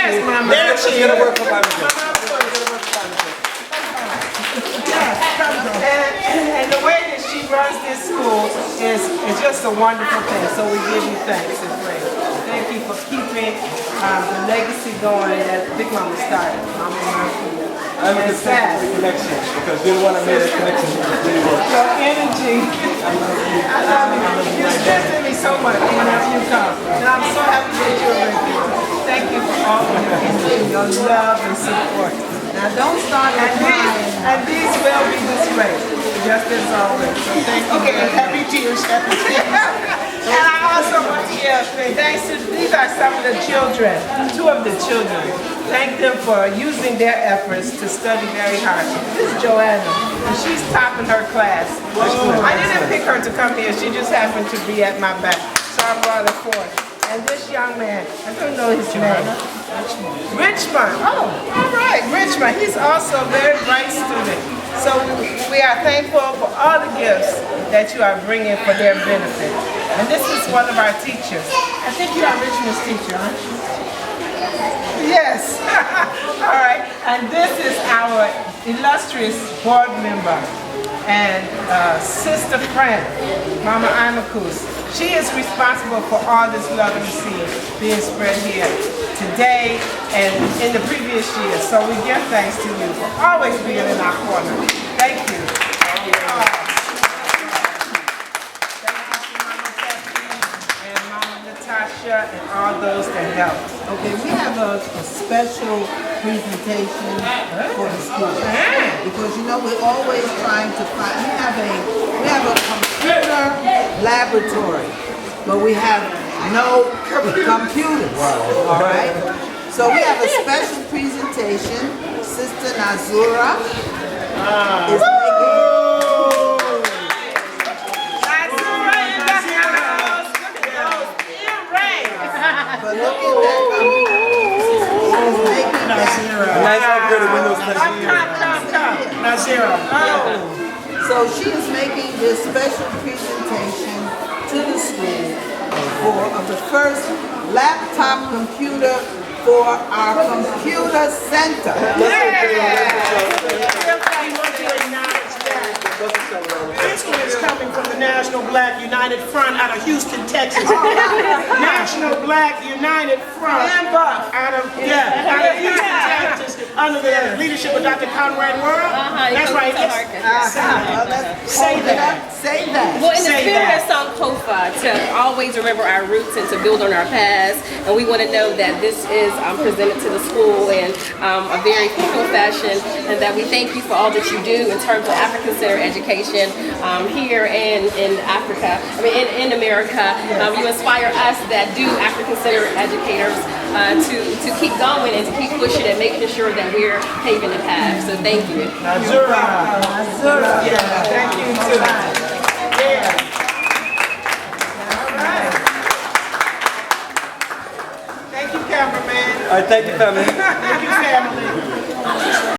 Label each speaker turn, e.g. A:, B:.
A: Yes, Mama.
B: There she is.
A: Get a word from Mama. And the way that she runs this school is just a wonderful thing. So we give you thanks and praise. Thank you for keeping the legacy going that Big Mama started. Mama Murphy.
B: I'm just thankful for the connection because you're the one that made that connection.
A: Your energy. I love you. You strengthen me so much whenever you come. And I'm so happy that you're with me. Thank you for all of your energy, your love and support.
C: Now don't start at crying.
A: And these will be displayed, just as always. So thank you.
B: Okay, happy tears, happy tears.
A: And I also want to give thanks to, these are some of the children, two of the children. Thank them for using their efforts to study very hard. This is Joanna, and she's topping her class. I didn't pick her to come here, she just happened to be at my back. So I brought her forth. And this young man, I don't know his name. Richmond. Oh, all right, Richmond. He's also a very bright student. So we are thankful for all the gifts that you are bringing for their benefit. And this is one of our teachers. I think you are Richmond's teacher, aren't you? Yes. All right. And this is our illustrious board member and sister friend, Mama Anakus. She is responsible for all this love and seed being spread here today and in the previous years. So we give thanks to you for always being in our corner. Thank you. Thank you to Mama Becky and Mama Natasha and all those that helped.
C: Okay, we have a special presentation for the school. Because you know we're always trying to find, we have a computer laboratory, but we have no computers, all right? So we have a special presentation. Sister Nazura is but look at that
B: Nice upgraded Windows 10.
A: Nazira.
C: So she is making this special presentation to the school of the first laptop computer for our computer center.
D: This one is coming from the National Black United Front out of Houston, Texas. National Black United Front out of Houston, Texas, under the leadership of Dr. Conrad World. That's right. Say that.
C: Say that.
E: Well, in the spirit of Sankofa, to always remember our roots and to build on our past, and we want to know that this is presented to the school in a very cool fashion, and that we thank you for all that you do in terms of African-centered education here in Africa, in America. You inspire us that do African-centered educators to keep going and to keep pushing and making sure that we're paving the path. So thank you.
A: Nazura. Nazura. Yeah, thank you too. Yeah. All right. Thank you, cameraman.
B: All right, thank you, family.
A: Thank you, family.